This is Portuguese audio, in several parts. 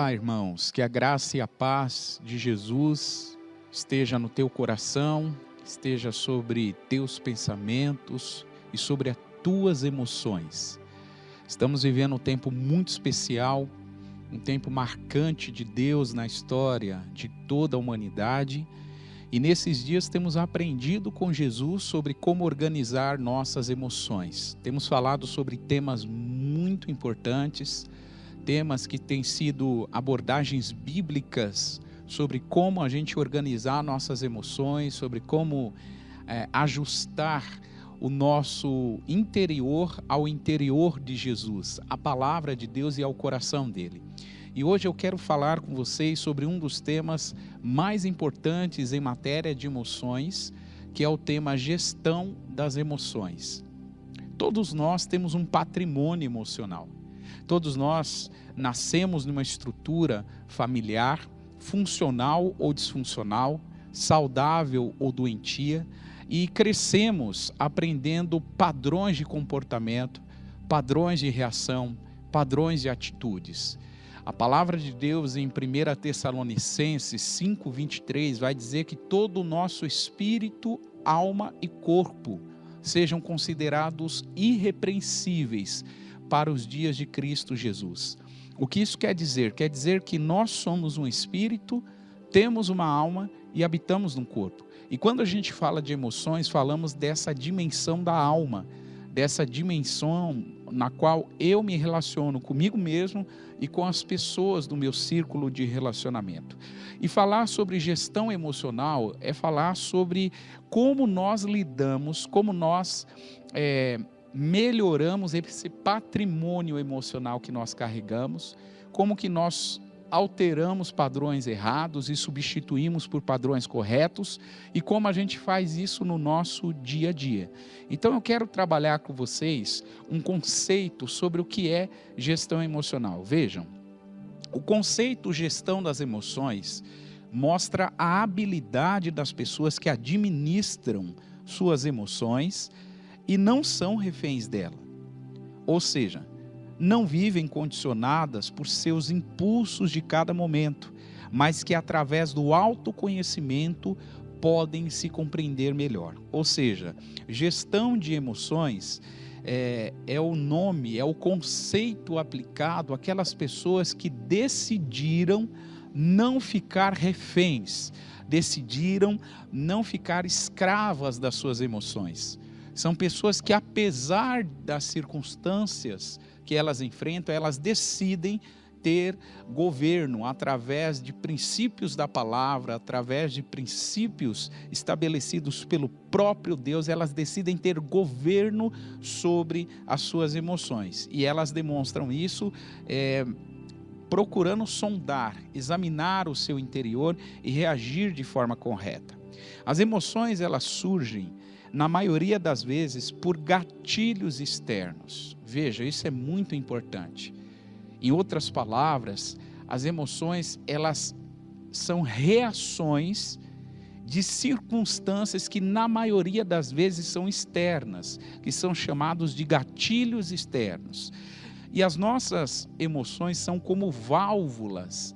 Irmãos, que a graça e a paz de Jesus esteja no teu coração, esteja sobre teus pensamentos e sobre as tuas emoções. Estamos vivendo um tempo muito especial, um tempo marcante de Deus na história de toda a humanidade, e nesses dias temos aprendido com Jesus sobre como organizar nossas emoções. Temos falado sobre temas muito importantes, temas que têm sido abordagens bíblicas sobre como a gente organizar nossas emoções, sobre como ajustar o nosso interior ao interior de Jesus, a palavra de Deus e ao coração dele. E hoje eu quero falar com vocês sobre um dos temas mais importantes em matéria de emoções, que é o tema gestão das emoções. Todos nós temos um patrimônio emocional. Todos nós nascemos numa estrutura familiar, funcional ou disfuncional, saudável ou doentia, e crescemos aprendendo padrões de comportamento, padrões de reação, padrões de atitudes. A palavra de Deus em 1 Tessalonicenses 5:23 vai dizer que todo o nosso espírito, alma e corpo sejam considerados irrepreensíveis para os dias de Cristo Jesus. O que isso quer dizer? Quer dizer que nós somos um espírito, temos uma alma e habitamos num corpo. E quando a gente fala de emoções, falamos dessa dimensão da alma, dessa dimensão na qual eu me relaciono comigo mesmo e com as pessoas do meu círculo de relacionamento. E falar sobre gestão emocional é falar sobre como nós lidamos, como nós melhoramos esse patrimônio emocional que nós carregamos, como que nós alteramos padrões errados e substituímos por padrões corretos e como a gente faz isso no nosso dia a dia. Então eu quero trabalhar com vocês um conceito sobre o que é gestão emocional. Vejam, o conceito gestão das emoções mostra a habilidade das pessoas que administram suas emoções e não são reféns dela. Ou seja, não vivem condicionadas por seus impulsos de cada momento, mas que através do autoconhecimento podem se compreender melhor. Ou seja, gestão de emoções é o nome, é o conceito aplicado àquelas pessoas que decidiram não ficar reféns, decidiram não ficar escravas das suas emoções. São pessoas que, apesar das circunstâncias que elas enfrentam, elas decidem ter governo através de princípios da palavra, através de princípios estabelecidos pelo próprio Deus, elas decidem ter governo sobre as suas emoções. E elas demonstram isso procurando sondar, examinar o seu interior e reagir de forma correta. As emoções, elas surgem na maioria das vezes por gatilhos externos. Veja, isso é muito importante. Em outras palavras, as emoções, elas são reações de circunstâncias que na maioria das vezes são externas, que são chamados de gatilhos externos. E as nossas emoções são como válvulas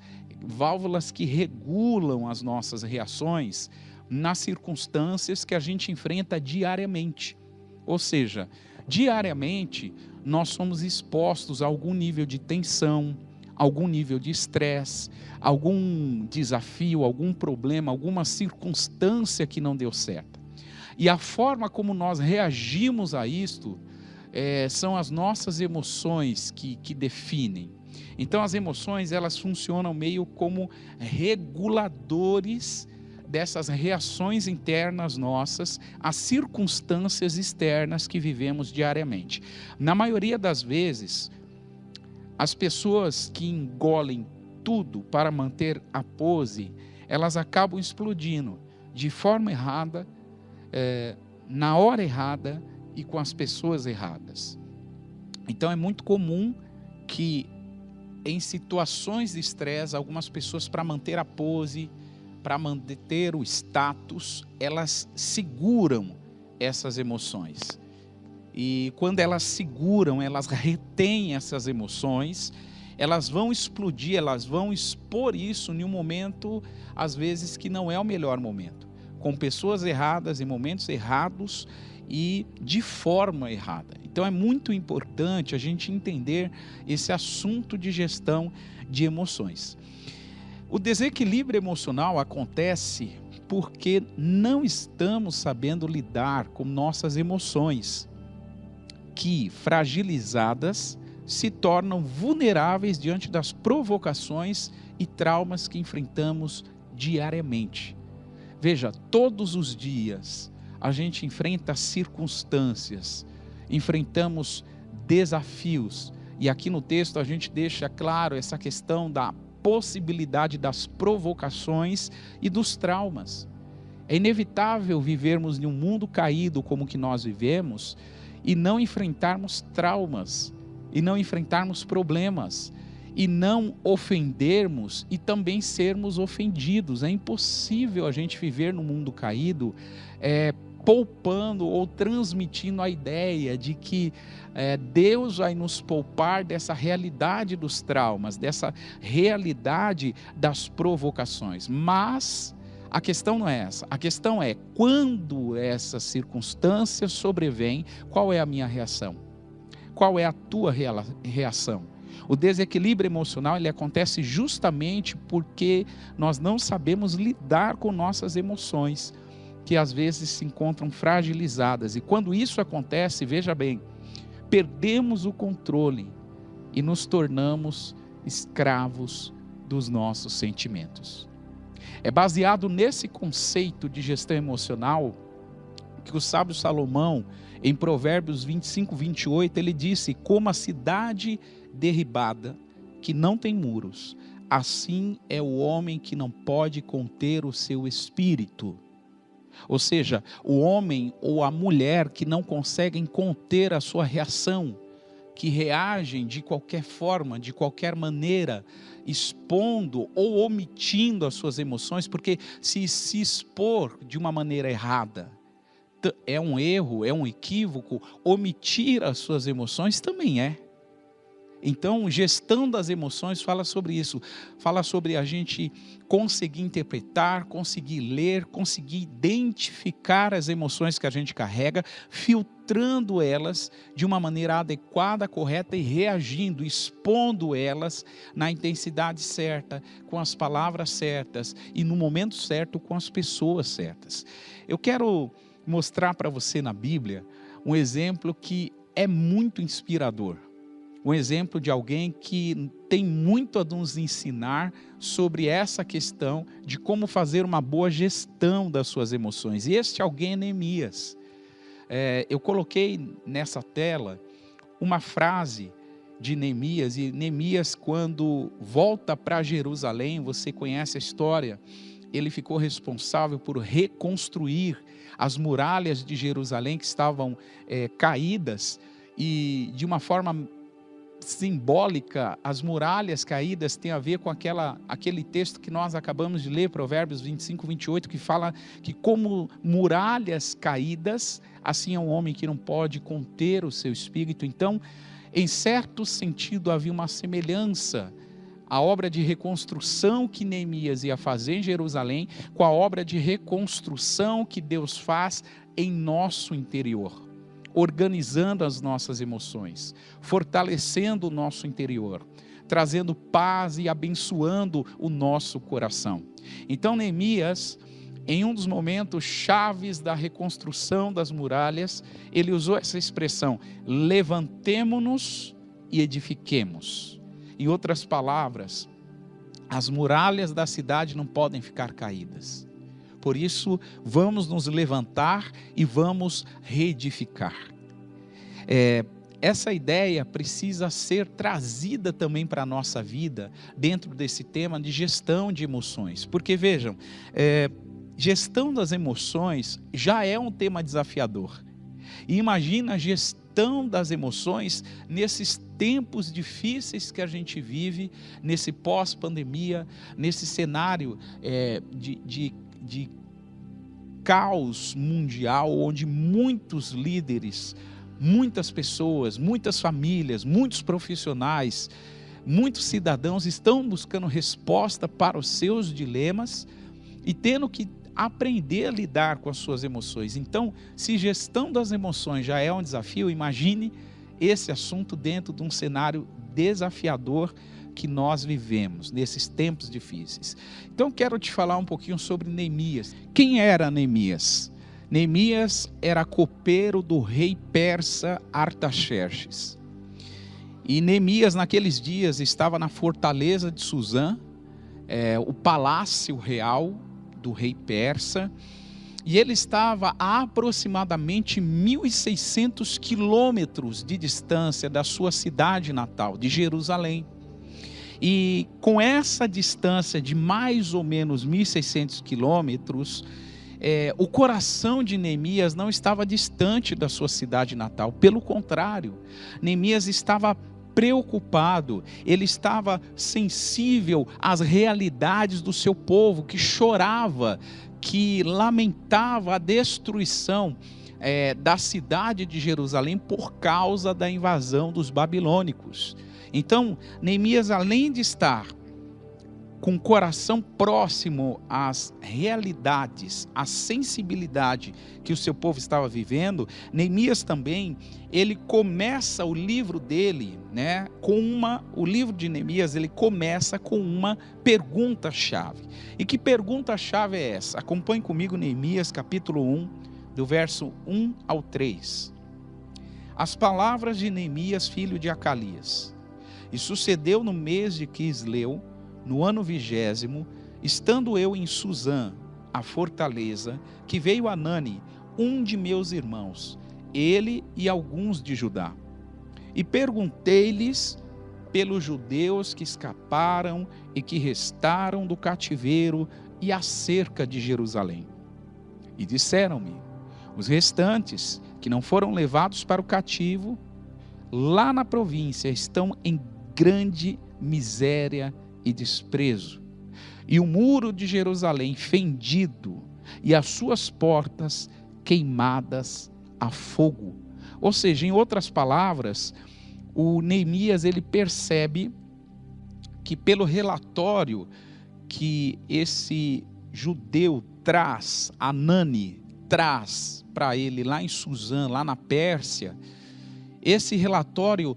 que regulam as nossas reações nas circunstâncias que a gente enfrenta diariamente. Ou seja, diariamente nós somos expostos a algum nível de tensão, algum nível de estresse, algum desafio, algum problema, alguma circunstância que não deu certo. E a forma como nós reagimos a isto são as nossas emoções que definem. Então as emoções, elas funcionam meio como reguladores dessas reações internas nossas às circunstâncias externas que vivemos diariamente. Na maioria das vezes, as pessoas que engolem tudo para manter a pose, elas acabam explodindo de forma errada, na hora errada e com as pessoas erradas. Então é muito comum que em situações de estresse, algumas pessoas, para manter a pose, para manter o status, elas seguram essas emoções. E quando elas seguram, elas retêm essas emoções elas vão explodir, elas vão expor isso em um momento, às vezes, que não é o melhor momento, com pessoas erradas, em momentos errados e de forma errada. Então é muito importante a gente entender esse assunto de gestão de emoções. O desequilíbrio emocional acontece porque não estamos sabendo lidar com nossas emoções, que, fragilizadas, se tornam vulneráveis diante das provocações e traumas que enfrentamos diariamente. Veja, todos os dias a gente enfrenta circunstâncias, enfrentamos desafios, e aqui no texto a gente deixa claro essa questão da possibilidade das provocações e dos traumas. É inevitável vivermos em um mundo caído como o que nós vivemos e não enfrentarmos traumas, e não enfrentarmos problemas, e não ofendermos e também sermos ofendidos. É impossível a gente viver no mundo caído poupando ou transmitindo a ideia de que Deus vai nos poupar dessa realidade dos traumas, dessa realidade das provocações. Mas a questão não é essa. A questão é, quando essas circunstâncias sobrevêm, qual é a minha reação? Qual é a tua reação? O desequilíbrio emocional, ele acontece justamente porque nós não sabemos lidar com nossas emoções, que às vezes se encontram fragilizadas. E quando isso acontece, veja bem, perdemos o controle e nos tornamos escravos dos nossos sentimentos. É baseado nesse conceito de gestão emocional que o sábio Salomão, em Provérbios 25, 28, ele disse: como a cidade derribada, que não tem muros, assim é o homem que não pode conter o seu espírito. Ou seja, o homem ou a mulher que não conseguem conter a sua reação, que reagem de qualquer forma, de qualquer maneira, expondo ou omitindo as suas emoções, porque se expor de uma maneira errada é um erro, é um equívoco, omitir as suas emoções também é. Então, gestão das emoções fala sobre isso, fala sobre a gente conseguir interpretar, conseguir ler, conseguir identificar as emoções que a gente carrega, filtrando elas de uma maneira adequada, correta e reagindo, expondo elas na intensidade certa, com as palavras certas e no momento certo com as pessoas certas. Eu quero mostrar para você na Bíblia um exemplo que é muito inspirador. Um exemplo de alguém que tem muito a nos ensinar sobre essa questão de como fazer uma boa gestão das suas emoções. E este alguém é Neemias. Eu coloquei nessa tela uma frase de Neemias, e Neemias, quando volta para Jerusalém, você conhece a história, ele ficou responsável por reconstruir as muralhas de Jerusalém que estavam caídas, e de uma forma simbólica, as muralhas caídas tem a ver com aquele texto que nós acabamos de ler, Provérbios 25, 28, que fala que como muralhas caídas, assim é um homem que não pode conter o seu espírito. Então, em certo sentido, havia uma semelhança a obra de reconstrução que Neemias ia fazer em Jerusalém com a obra de reconstrução que Deus faz em nosso interior, organizando as nossas emoções, fortalecendo o nosso interior, trazendo paz e abençoando o nosso coração. Então Neemias, em um dos momentos chaves da reconstrução das muralhas, ele usou essa expressão: levantemo-nos e edifiquemos. Em outras palavras, as muralhas da cidade não podem ficar caídas. Por isso, vamos nos levantar e vamos reedificar. Essa ideia precisa ser trazida também para a nossa vida, dentro desse tema de gestão de emoções. Porque vejam, gestão das emoções já é um tema desafiador. E imagina a gestão das emoções nesses tempos difíceis que a gente vive, nesse pós-pandemia, nesse cenário de caos mundial, onde muitos líderes, muitas pessoas, muitas famílias, muitos profissionais muitos cidadãos estão buscando resposta para os seus dilemas e tendo que aprender a lidar com as suas emoções. Então, se gestão das emoções já é um desafio, imagine esse assunto dentro de um cenário desafiador que nós vivemos nesses tempos difíceis. Então, quero te falar um pouquinho sobre Neemias. Quem era Neemias? Neemias era copeiro do rei persa Artaxerxes. E Neemias, naqueles dias, estava na fortaleza de Suzã, o palácio real do rei persa, e ele estava a aproximadamente 1.600 quilômetros de distância da sua cidade natal, de Jerusalém. E com essa distância de mais ou menos 1.600 quilômetros, o coração de Neemias não estava distante da sua cidade natal, pelo contrário, Neemias estava preocupado, ele estava sensível às realidades do seu povo, que chorava, que lamentava a destruição da cidade de Jerusalém por causa da invasão dos babilônicos. Então, Neemias, além de estar com o coração próximo às realidades, à sensibilidade que o seu povo estava vivendo, Neemias também, ele começa o livro dele, o livro de Neemias, ele começa com uma pergunta-chave. E que pergunta-chave é essa? Acompanhe comigo Neemias capítulo 1, do verso 1 ao 3. As palavras de Neemias, filho de Acalias. E sucedeu no mês de Quisleu, no ano 20º, estando eu em Suzã, a fortaleza, que veio Anani, um de meus irmãos, ele e alguns de Judá. E perguntei-lhes pelos judeus que escaparam e que restaram do cativeiro e acerca de Jerusalém. E disseram-me, os restantes que não foram levados para o cativo, lá na província estão em grande miséria e desprezo, e o muro de Jerusalém fendido, e as suas portas queimadas a fogo. Ou seja, em outras palavras, o Neemias, ele percebe que pelo relatório que esse judeu traz, Anani traz para ele lá em Suzã, lá na Pérsia, esse relatório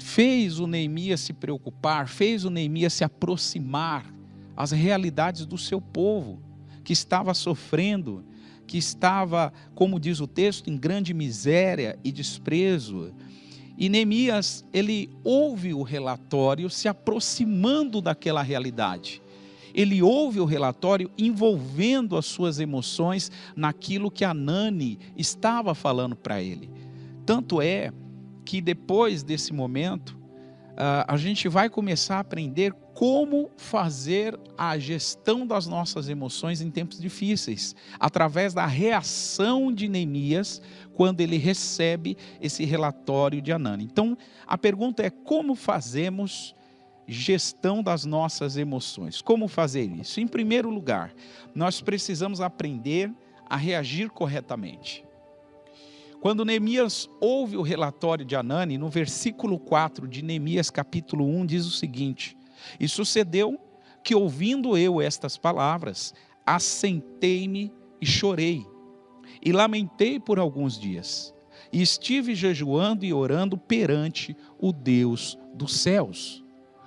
fez o Neemias se preocupar, fez o Neemias se aproximar às realidades do seu povo, que estava sofrendo, que estava, como diz o texto, em grande miséria e desprezo. E Neemias, ele ouve o relatório se aproximando daquela realidade. Ele ouve o relatório envolvendo as suas emoções naquilo que Anani estava falando para ele. Tanto é que depois desse momento, a gente vai começar a aprender como fazer a gestão das nossas emoções em tempos difíceis, através da reação de Neemias, quando ele recebe esse relatório de Anani. Então, a pergunta é: como fazemos gestão das nossas emoções? Como fazer isso? Em primeiro lugar, nós precisamos aprender a reagir corretamente. Quando Neemias ouve o relatório de Anani, no versículo 4 de Neemias capítulo 1, diz o seguinte: e sucedeu que, ouvindo eu estas palavras, assentei-me e chorei, e lamentei por alguns dias, e estive jejuando e orando perante o Deus dos céus.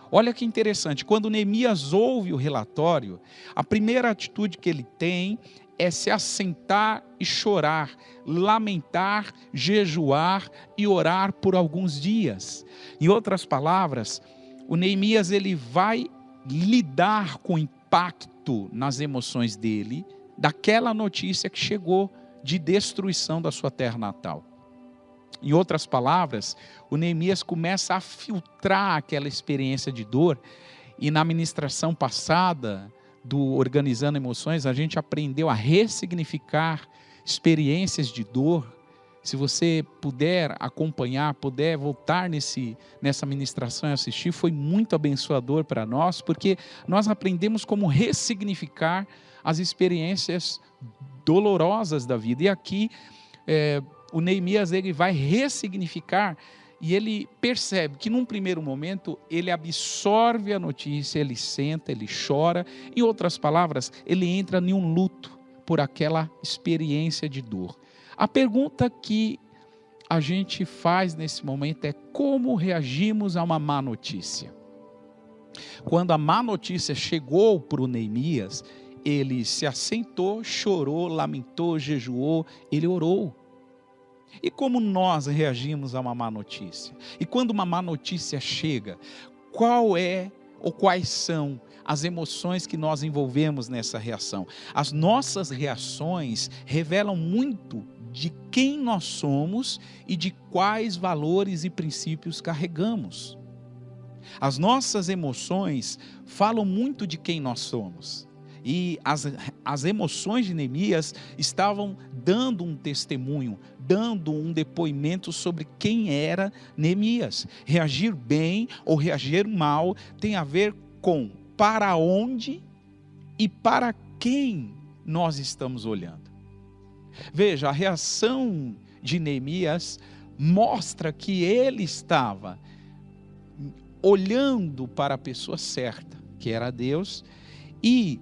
Olha que interessante, quando Neemias ouve o relatório, a primeira atitude que ele tem é se assentar e chorar, lamentar, jejuar e orar por alguns dias. Em outras palavras, o Neemias, ele vai lidar com o impacto nas emoções dele, daquela notícia que chegou de destruição da sua terra natal. Em outras palavras, o Neemias começa a filtrar aquela experiência de dor, e na ministração passada do Organizando Emoções, a gente aprendeu a ressignificar experiências de dor. Se você puder acompanhar, puder voltar nessa ministração e assistir, foi muito abençoador para nós, porque nós aprendemos como ressignificar as experiências dolorosas da vida. E aqui, o Neemias, ele vai ressignificar E ele percebe que num primeiro momento ele absorve a notícia, ele senta, ele chora. Em outras palavras, ele entra em um luto por aquela experiência de dor. A pergunta que a gente faz nesse momento é: como reagimos a uma má notícia? Quando a má notícia chegou para o Neemias, ele se assentou, chorou, lamentou, jejuou, ele orou. E como nós reagimos a uma má notícia? E quando uma má notícia chega, qual é ou quais são as emoções que nós envolvemos nessa reação? As nossas reações revelam muito de quem nós somos e de quais valores e princípios carregamos. As nossas emoções falam muito de quem nós somos. E as emoções de Neemias estavam dando um testemunho, dando um depoimento sobre quem era Neemias. Reagir bem ou reagir mal tem a ver com para onde e para quem nós estamos olhando. Veja, a reação de Neemias mostra que ele estava olhando para a pessoa certa, que era Deus, e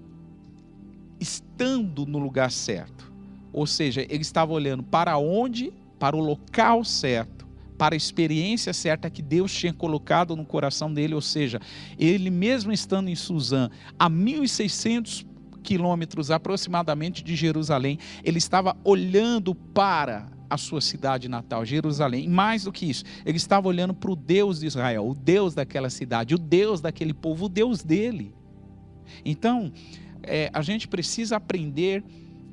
estando no lugar certo. Ou seja, ele estava olhando para onde? Para o local certo, para a experiência certa que Deus tinha colocado no coração dele. Ou seja, ele mesmo estando em Suzã, a 1.600 quilômetros aproximadamente de Jerusalém, ele estava olhando para a sua cidade natal, Jerusalém. E mais do que isso, ele estava olhando para o Deus de Israel, o Deus daquela cidade, o Deus daquele povo, o Deus dele. Então, a gente precisa aprender,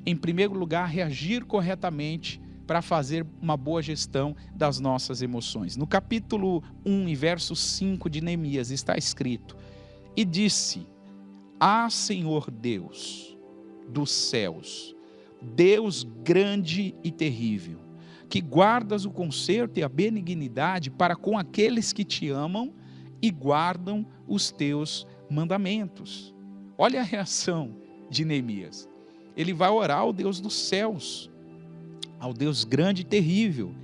em primeiro lugar, a reagir corretamente para fazer uma boa gestão das nossas emoções. No capítulo 1 e verso 5 de Neemias está escrito: e disse: Ah, Senhor Deus dos céus, Deus grande e terrível, que guardas o conserto e a benignidade para com aqueles que te amam e guardam os teus mandamentos. Olha a reação de Neemias. Ele vai orar ao Deus dos céus, ao Deus grande e terrível.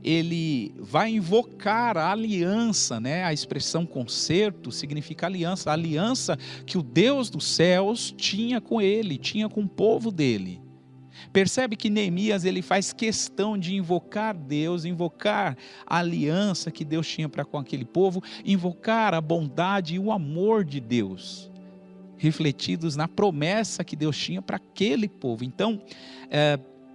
Ele vai invocar a aliança, né? A expressão conserto significa aliança, a aliança que o Deus dos céus tinha com ele, tinha com o povo dele. Percebe que Neemias ele faz questão de invocar Deus, invocar a aliança que Deus tinha para com aquele povo, invocar a bondade e o amor de Deus, refletidos na promessa que Deus tinha para aquele povo. Então,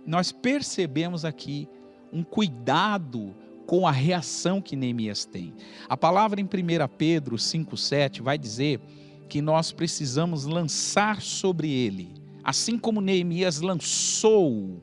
nós percebemos aqui um cuidado com a reação que Neemias tem. A palavra em 1 Pedro 5,7 vai dizer que nós precisamos lançar sobre ele, assim como Neemias lançou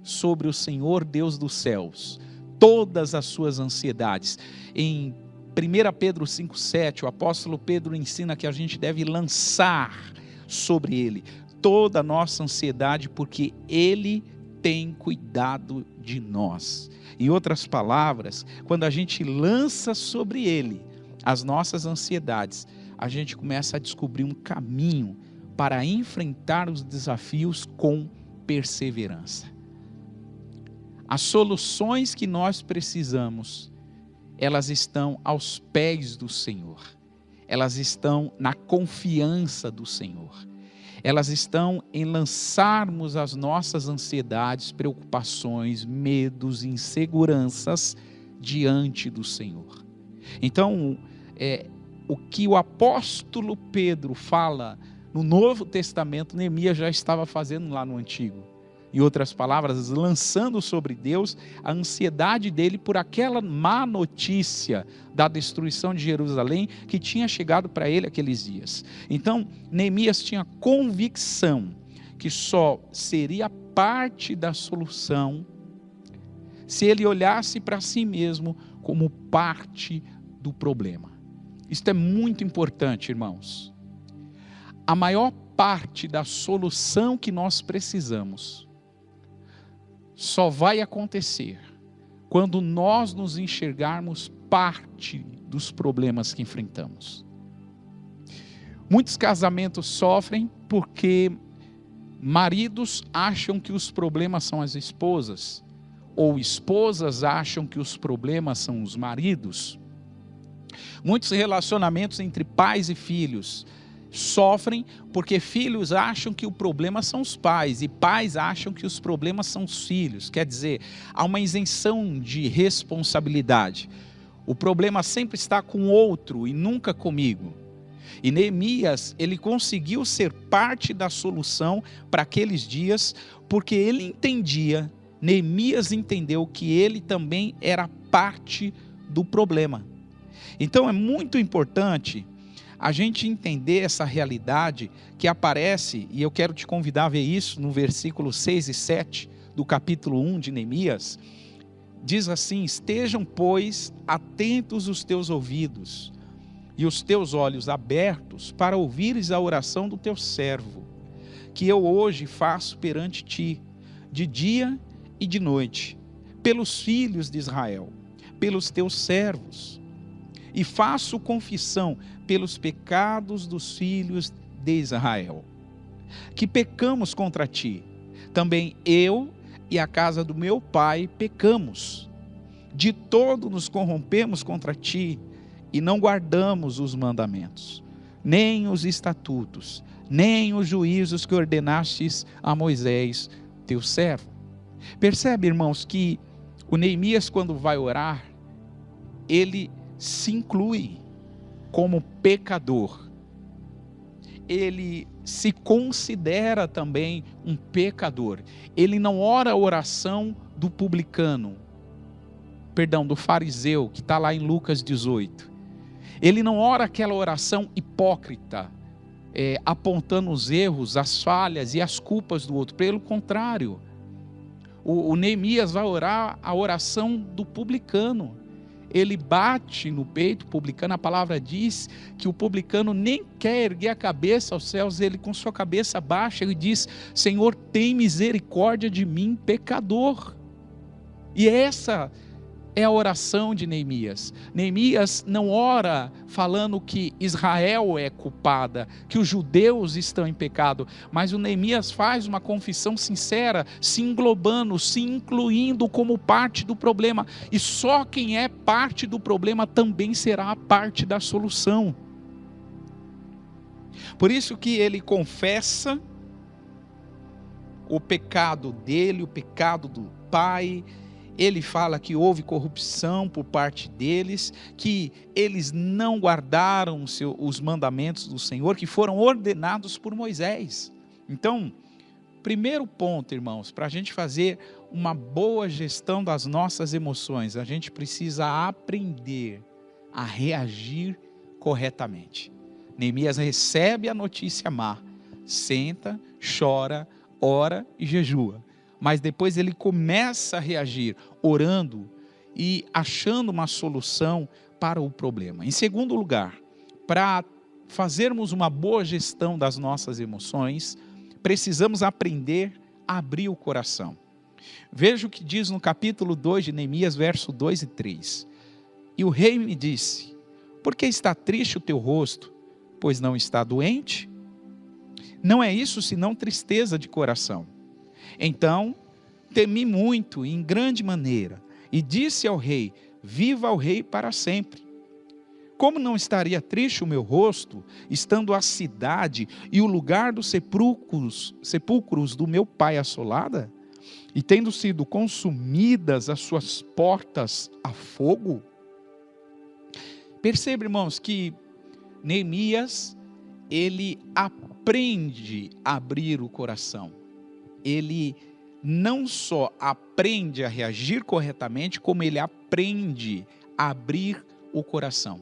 sobre o Senhor Deus dos céus todas as suas ansiedades. Em 1 Pedro 5,7, o apóstolo Pedro ensina que a gente deve lançar sobre ele toda a nossa ansiedade, porque ele tem cuidado de nós. Em outras palavras, quando a gente lança sobre ele as nossas ansiedades, a gente começa a descobrir um caminho para enfrentar os desafios com perseverança. As soluções que nós precisamos, elas estão aos pés do Senhor. Elas estão na confiança do Senhor. Elas estão em lançarmos as nossas ansiedades, preocupações, medos, inseguranças diante do Senhor. Então, o que o apóstolo Pedro fala no Novo Testamento, Neemias já estava fazendo lá no Antigo. Em outras palavras, lançando sobre Deus a ansiedade dele por aquela má notícia da destruição de Jerusalém que tinha chegado para ele aqueles dias. Então, Neemias tinha convicção que só seria parte da solução se ele olhasse para si mesmo como parte do problema. Isto é muito importante, irmãos. A maior parte da solução que nós precisamos só vai acontecer quando nós nos enxergarmos parte dos problemas que enfrentamos. Muitos casamentos sofrem porque maridos acham que os problemas são as esposas, ou esposas acham que os problemas são os maridos. Muitos relacionamentos entre pais e filhos sofrem porque filhos acham que o problema são os pais e pais acham que os problemas são os filhos. Quer dizer, há uma isenção de responsabilidade. O problema sempre está com o outro e nunca comigo. E Neemias, ele conseguiu ser parte da solução para aqueles dias, porque ele entendia, Neemias entendeu que ele também era parte do problema. Então é muito importante a gente entender essa realidade que aparece, e eu quero te convidar a ver isso no versículo 6 e 7 do capítulo 1 de Neemias. Diz assim: estejam, pois, atentos os teus ouvidos e os teus olhos abertos para ouvires a oração do teu servo, que eu hoje faço perante ti, de dia e de noite, pelos filhos de Israel, pelos teus servos, e faço confissão pelos pecados dos filhos de Israel, que pecamos contra ti. Também eu e a casa do meu pai pecamos. De todo nos corrompemos contra ti e não guardamos os mandamentos, nem os estatutos, nem os juízos que ordenastes a Moisés, teu servo. Percebe, irmãos, que o Neemias, quando vai orar, ele se inclui como pecador. Ele se considera também um pecador. Ele não ora a oração do publicano, do fariseu, que está lá em Lucas 18. Ele não ora aquela oração hipócrita, apontando os erros, as falhas e as culpas do outro. Pelo contrário, o Neemias vai orar a oração do publicano. Ele bate no peito publicano. A palavra diz que o publicano nem quer erguer a cabeça aos céus, ele com sua cabeça baixa, ele diz: Senhor, tem misericórdia de mim, pecador. E essa é a oração de Neemias. Neemias não ora falando que Israel é culpada, que os judeus estão em pecado, mas o Neemias faz uma confissão sincera, se englobando, se incluindo como parte do problema. E só quem é parte do problema também será parte da solução. Por isso que ele confessa o pecado dele, o pecado do pai. Ele fala que houve corrupção por parte deles, que eles não guardaram os mandamentos do Senhor, que foram ordenados por Moisés. Então, primeiro ponto, irmãos, para a gente fazer uma boa gestão das nossas emoções, a gente precisa aprender a reagir corretamente. Neemias recebe a notícia má, senta, chora, ora e jejua. Mas depois ele começa a reagir, orando e achando uma solução para o problema. Em segundo lugar, para fazermos uma boa gestão das nossas emoções, precisamos aprender a abrir o coração. Veja o que diz no capítulo 2 de Neemias, verso 2 e 3. E o rei me disse: por que está triste o teu rosto? Pois não está doente? Não é isso senão tristeza de coração. Então temi muito, em grande maneira, e disse ao rei: viva o rei para sempre. Como não estaria triste o meu rosto, estando a cidade e o lugar dos sepulcros do meu pai assolada, e tendo sido consumidas as suas portas a fogo? Perceba, irmãos, que Neemias, ele aprende a abrir o coração. Ele não só aprende a reagir corretamente, como ele aprende a abrir o coração.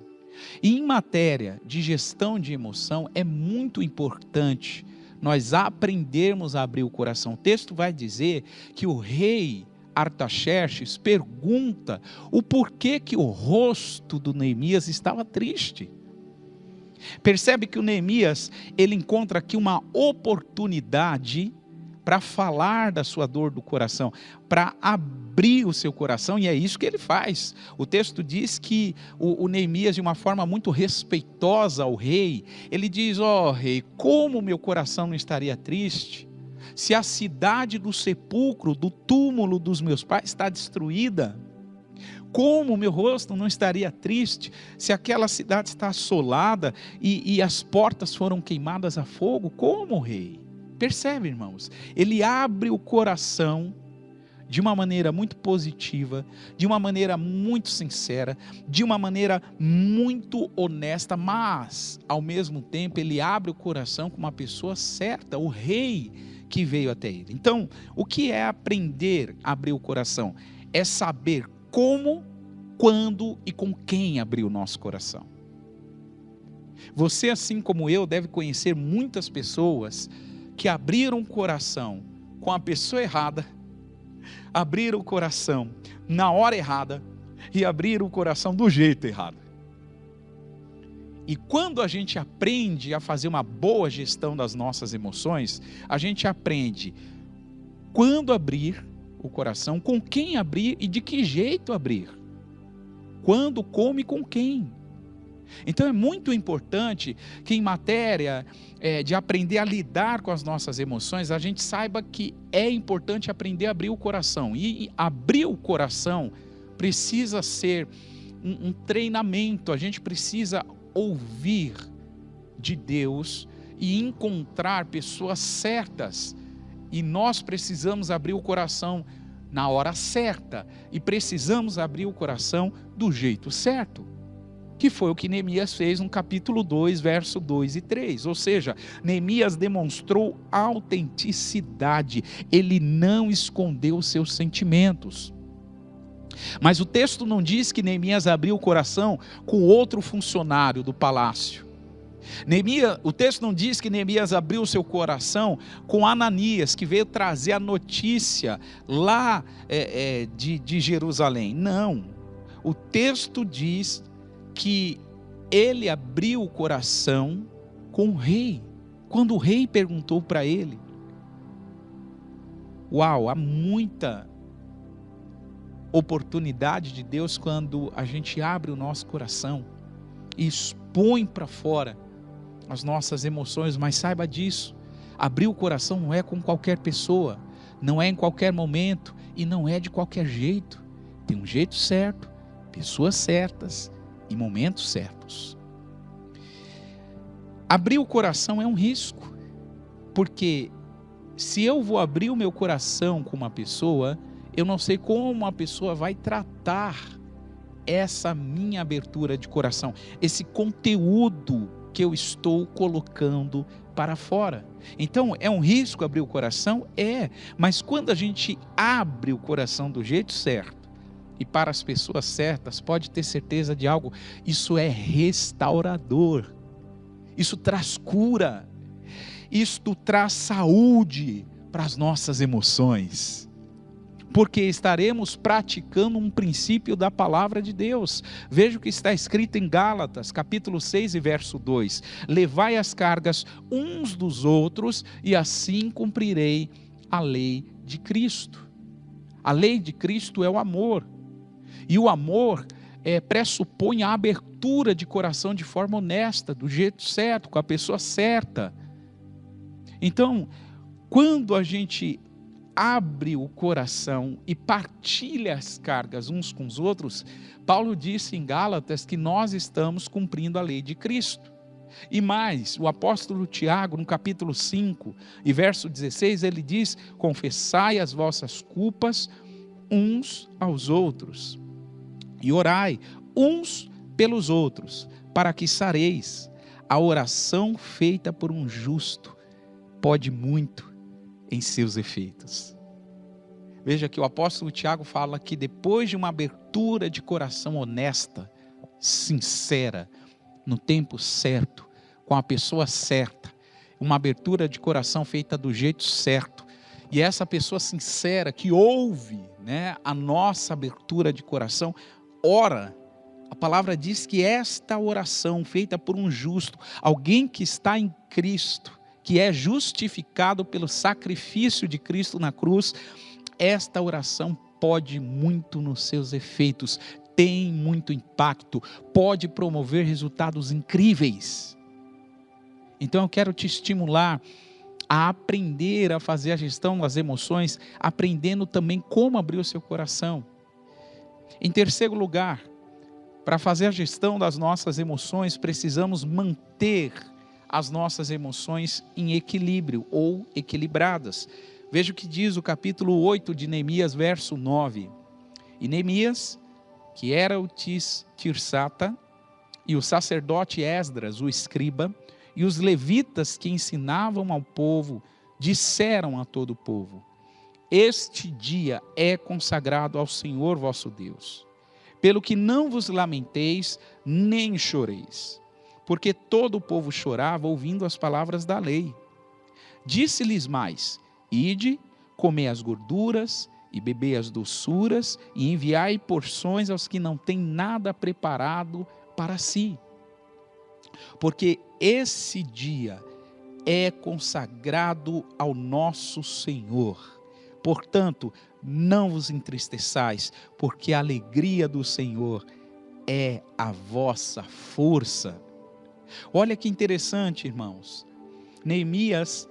E em matéria de gestão de emoção, é muito importante nós aprendermos a abrir o coração. O texto vai dizer que o rei Artaxerxes pergunta o porquê que o rosto do Neemias estava triste. Percebe que o Neemias, ele encontra aqui uma oportunidade para falar da sua dor do coração, para abrir o seu coração, e é isso que ele faz. O texto diz que o Neemias, de uma forma muito respeitosa ao rei, ele diz: ó rei, como meu coração não estaria triste, se a cidade do sepulcro, do túmulo dos meus pais está destruída, como o meu rosto não estaria triste se aquela cidade está assolada e as portas foram queimadas a fogo? Como, rei? Percebe, irmãos? Ele abre o coração de uma maneira muito positiva, de uma maneira muito sincera, de uma maneira muito honesta, mas, ao mesmo tempo, ele abre o coração com uma pessoa certa, o rei que veio até ele. Então, o que é aprender a abrir o coração? É saber como, quando e com quem abrir o nosso coração. Você, assim como eu, deve conhecer muitas pessoas que abriram o coração com a pessoa errada, abriram o coração na hora errada e abriram o coração do jeito errado. E quando a gente aprende a fazer uma boa gestão das nossas emoções, a gente aprende quando abrir o coração, com quem abrir e de que jeito abrir. Quando, como e com quem. Então é muito importante que em matéria de aprender a lidar com as nossas emoções, a gente saiba que é importante aprender a abrir o coração. E abrir o coração precisa ser um treinamento, a gente precisa ouvir de Deus e encontrar pessoas certas. E nós precisamos abrir o coração na hora certa e precisamos abrir o coração do jeito certo. Que foi o que Neemias fez no capítulo 2, verso 2 e 3. Ou seja, Neemias demonstrou autenticidade, ele não escondeu os seus sentimentos. Mas o texto não diz que Neemias abriu o coração com outro funcionário do palácio. O texto não diz que Neemias abriu o seu coração com Ananias, que veio trazer a notícia lá de Jerusalém. Não, o texto diz que ele abriu o coração com o rei, quando o rei perguntou para ele. Uau, há muita oportunidade de Deus quando a gente abre o nosso coração e expõe para fora as nossas emoções, mas saiba disso, abrir o coração não é com qualquer pessoa, não é em qualquer momento e não é de qualquer jeito, tem um jeito certo, pessoas certas, em momentos certos. Abrir o coração é um risco, porque se eu vou abrir o meu coração com uma pessoa, eu não sei como a pessoa vai tratar essa minha abertura de coração, esse conteúdo que eu estou colocando para fora. Então, é um risco abrir o coração? É, mas quando a gente abre o coração do jeito certo, e para as pessoas certas, pode ter certeza de algo, isso é restaurador, isso traz cura, isto traz saúde para as nossas emoções, porque estaremos praticando um princípio da palavra de Deus. Veja o que está escrito em Gálatas, capítulo 6 e verso 2, levai as cargas uns dos outros e assim cumprirei a lei de Cristo. A lei de Cristo é o amor. E o amor pressupõe a abertura de coração de forma honesta, do jeito certo, com a pessoa certa. Então, quando a gente abre o coração e partilha as cargas uns com os outros, Paulo disse em Gálatas que nós estamos cumprindo a lei de Cristo. E mais, o apóstolo Tiago, no capítulo 5 e verso 16, ele diz: confessai as vossas culpas uns aos outros e orai uns pelos outros, para que sareis. A oração feita por um justo pode muito em seus efeitos. Veja que o apóstolo Tiago fala que depois de uma abertura de coração honesta, sincera, no tempo certo, com a pessoa certa, uma abertura de coração feita do jeito certo, e essa pessoa sincera que ouve, a nossa abertura de coração, ora. A palavra diz que esta oração feita por um justo, alguém que está em Cristo, que é justificado pelo sacrifício de Cristo na cruz, esta oração pode muito nos seus efeitos, tem muito impacto, pode promover resultados incríveis. Então eu quero te estimular a aprender a fazer a gestão das emoções, aprendendo também como abrir o seu coração. Em terceiro lugar, para fazer a gestão das nossas emoções, precisamos manter as nossas emoções em equilíbrio ou equilibradas. Veja o que diz o capítulo 8 de Neemias, verso 9. E Neemias, que era o Tirsata, e o sacerdote Esdras, o escriba, e os levitas que ensinavam ao povo, disseram a todo o povo: este dia é consagrado ao Senhor vosso Deus, pelo que não vos lamenteis, nem choreis, porque todo o povo chorava ouvindo as palavras da lei. Disse-lhes mais: ide, comei as gorduras, e bebei as doçuras, e enviai porções aos que não têm nada preparado para si. Porque esse dia é consagrado ao nosso Senhor. Portanto, não vos entristeçais, porque a alegria do Senhor é a vossa força. Olha que interessante, irmãos. Neemias,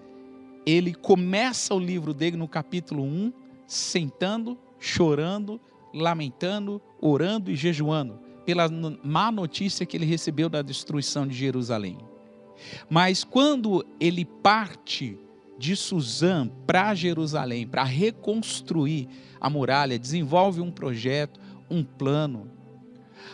ele começa o livro dele no capítulo 1, sentando, chorando, lamentando, orando e jejuando, pela má notícia que ele recebeu da destruição de Jerusalém. Mas quando ele parte de Suzã para Jerusalém, para reconstruir a muralha, desenvolve um projeto, um plano.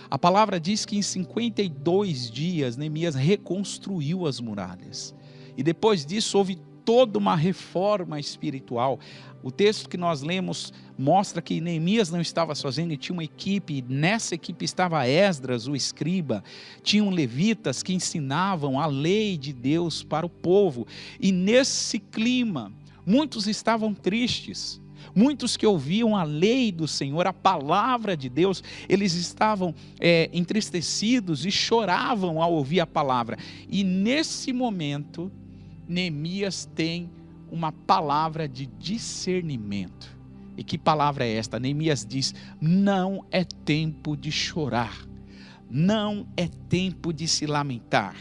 A palavra diz que em 52 dias Neemias reconstruiu as muralhas. E depois disso houve toda uma reforma espiritual. O texto que nós lemos mostra que Neemias não estava sozinho, ele tinha uma equipe, nessa equipe estava Esdras, o escriba, tinham levitas que ensinavam a lei de Deus para o povo, e nesse clima, muitos estavam tristes, muitos que ouviam a lei do Senhor, a palavra de Deus, eles estavam entristecidos e choravam ao ouvir a palavra, e nesse momento, Neemias tem uma palavra de discernimento. E que palavra é esta? Neemias diz: não é tempo de chorar, não é tempo de se lamentar.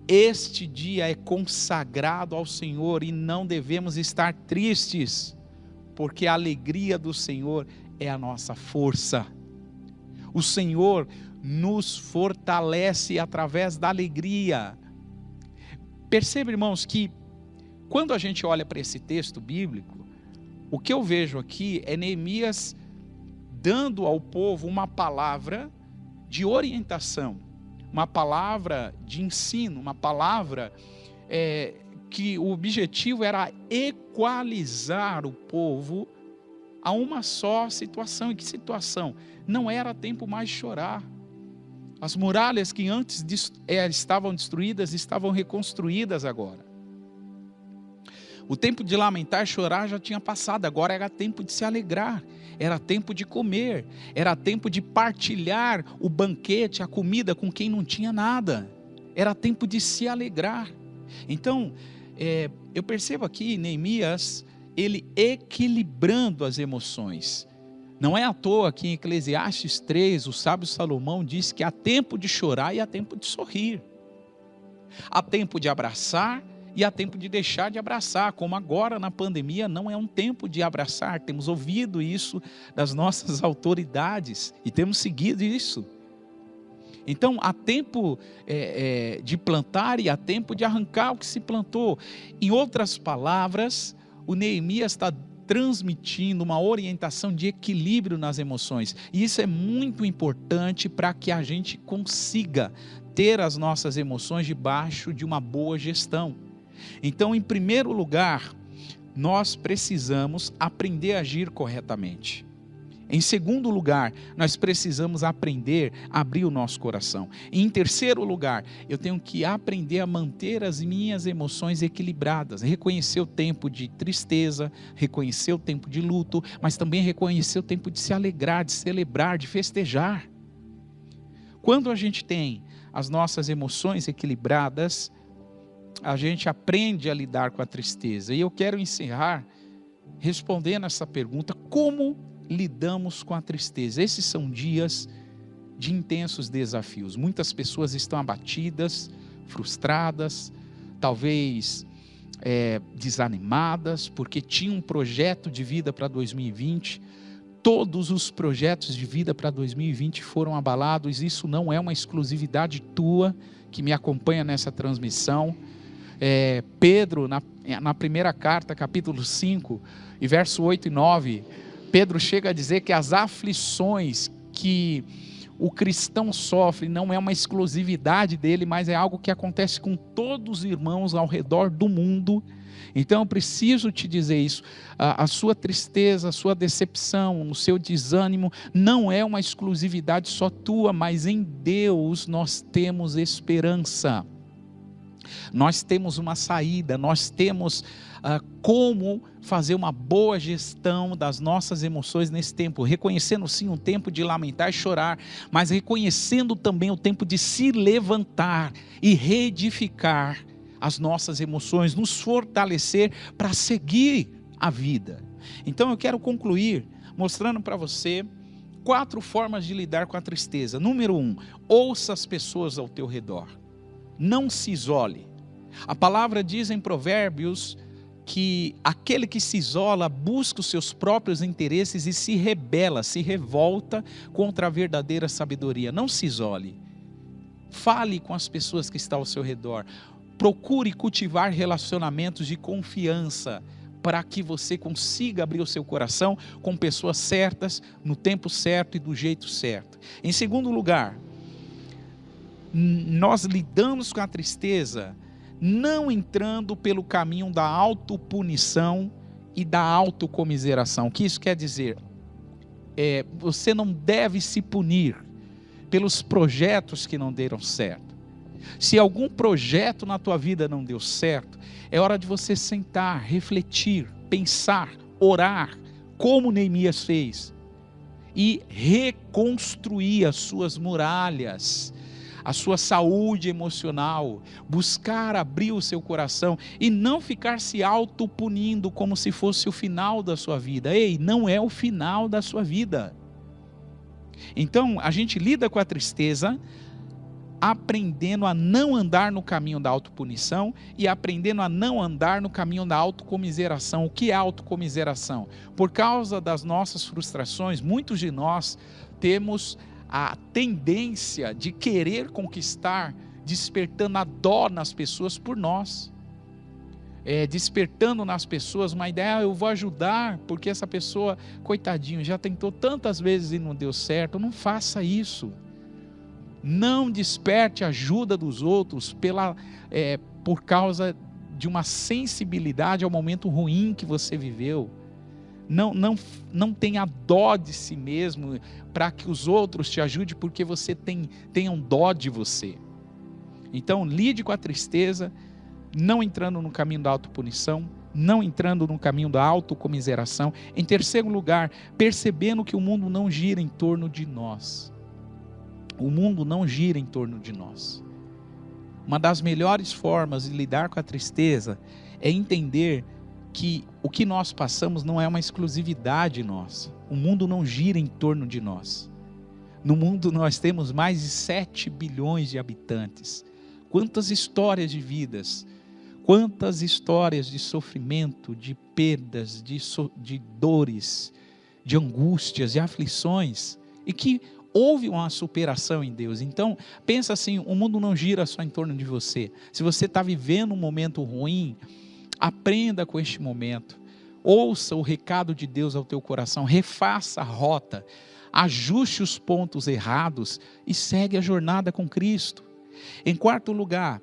Este dia é consagrado ao Senhor e não devemos estar tristes, porque a alegria do Senhor é a nossa força. O Senhor nos fortalece através da alegria. Perceba, irmãos, que quando a gente olha para esse texto bíblico, o que eu vejo aqui é Neemias dando ao povo uma palavra de orientação, uma palavra de ensino, uma palavra que o objetivo era equalizar o povo a uma só situação. E que situação? Não era tempo mais de chorar. As muralhas que antes estavam destruídas, estavam reconstruídas agora. O tempo de lamentar e chorar já tinha passado, agora era tempo de se alegrar, era tempo de comer, era tempo de partilhar o banquete, a comida com quem não tinha nada, era tempo de se alegrar. Então, eu percebo aqui Neemias, ele equilibrando as emoções. Não é à toa que em Eclesiastes 3, o sábio Salomão diz que há tempo de chorar e há tempo de sorrir. Há tempo de abraçar e há tempo de deixar de abraçar, como agora na pandemia não é um tempo de abraçar. Temos ouvido isso das nossas autoridades e temos seguido isso. Então há tempo de plantar e há tempo de arrancar o que se plantou. Em outras palavras, o Neemias está transmitindo uma orientação de equilíbrio nas emoções. E isso é muito importante para que a gente consiga ter as nossas emoções debaixo de uma boa gestão. Então, em primeiro lugar, nós precisamos aprender a agir corretamente. Em segundo lugar, nós precisamos aprender a abrir o nosso coração. E em terceiro lugar, eu tenho que aprender a manter as minhas emoções equilibradas, reconhecer o tempo de tristeza, reconhecer o tempo de luto, mas também reconhecer o tempo de se alegrar, de celebrar, de festejar. Quando a gente tem as nossas emoções equilibradas, a gente aprende a lidar com a tristeza. E eu quero encerrar respondendo essa pergunta: como lidamos com a tristeza? Esses são dias de intensos desafios. Muitas pessoas estão abatidas, frustradas, talvez desanimadas, porque tinham um projeto de vida para 2020. Todos os projetos de vida para 2020 foram abalados. Isso não é uma exclusividade tua que me acompanha nessa transmissão. Pedro, na primeira carta, capítulo 5, e verso 8 e 9, Pedro chega a dizer que as aflições que o cristão sofre não é uma exclusividade dele, mas é algo que acontece com todos os irmãos ao redor do mundo. Então eu preciso te dizer isso, a sua tristeza, a sua decepção, o seu desânimo não é uma exclusividade só tua, mas em Deus nós temos esperança. Nós temos uma saída, nós temos como fazer uma boa gestão das nossas emoções nesse tempo, reconhecendo sim um tempo de lamentar e chorar, mas reconhecendo também o tempo de se levantar e reedificar as nossas emoções, nos fortalecer para seguir a vida. Então eu quero concluir mostrando para você 4 formas de lidar com a tristeza. Número 1, ouça as pessoas ao teu redor. Não se isole. A palavra diz em Provérbios que aquele que se isola busca os seus próprios interesses e se rebela, se revolta contra a verdadeira sabedoria. Não se isole. Fale com as pessoas que estão ao seu redor. Procure cultivar relacionamentos de confiança para que você consiga abrir o seu coração com pessoas certas, no tempo certo e do jeito certo. Em segundo lugar, nós lidamos com a tristeza não entrando pelo caminho da autopunição e da autocomiseração. O que isso quer dizer? Você não deve se punir pelos projetos que não deram certo. Se algum projeto na tua vida não deu certo, é hora de você sentar, refletir, pensar, orar, como Neemias fez, e reconstruir as suas muralhas, a sua saúde emocional, buscar abrir o seu coração e não ficar se autopunindo como se fosse o final da sua vida. Ei, não é o final da sua vida. Então, a gente lida com a tristeza aprendendo a não andar no caminho da autopunição e aprendendo a não andar no caminho da autocomiseração. O que é autocomiseração? Por causa das nossas frustrações, muitos de nós temos a tendência de querer conquistar, despertando a dó nas pessoas por nós. Despertando nas pessoas uma ideia, eu vou ajudar, porque essa pessoa, coitadinho, já tentou tantas vezes e não deu certo. Não faça isso. Não desperte a ajuda dos outros por causa de uma sensibilidade ao momento ruim que você viveu. Não tenha dó de si mesmo para que os outros te ajudem, porque você tenham dó de você. Então lide com a tristeza, não entrando no caminho da autopunição, não entrando no caminho da autocomiseração. Em terceiro lugar, percebendo que o mundo não gira em torno de nós. O mundo não gira em torno de nós. Uma das melhores formas de lidar com a tristeza é entender que o que nós passamos não é uma exclusividade nossa. O mundo não gira em torno de nós. No mundo nós temos mais de 7 bilhões de habitantes. Quantas histórias de vidas, quantas histórias de sofrimento, de perdas, de dores, de angústias, de aflições, e que houve uma superação em Deus. Então, pensa assim, o mundo não gira só em torno de você. Se você está vivendo um momento ruim, aprenda com este momento. Ouça o recado de Deus ao teu coração, refaça a rota, ajuste os pontos errados e segue a jornada com Cristo. Em quarto lugar,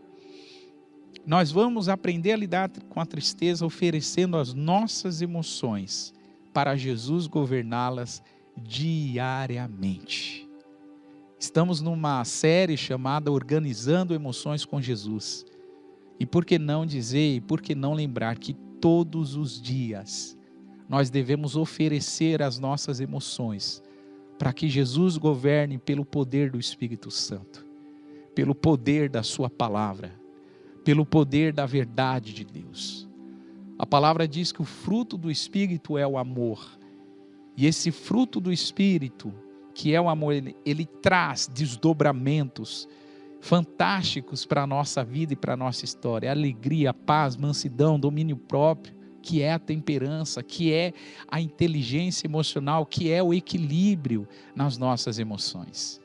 nós vamos aprender a lidar com a tristeza oferecendo as nossas emoções para Jesus governá-las diariamente. Estamos numa série chamada Organizando Emoções com Jesus. E por que não dizer, e por que não lembrar que todos os dias nós devemos oferecer as nossas emoções para que Jesus governe pelo poder do Espírito Santo, pelo poder da sua palavra, pelo poder da verdade de Deus. A palavra diz que o fruto do Espírito é o amor. E esse fruto do Espírito, que é o amor, ele traz desdobramentos, fantásticos para a nossa vida e para a nossa história: alegria, paz, mansidão, domínio próprio, que é a temperança, que é a inteligência emocional, que é o equilíbrio nas nossas emoções.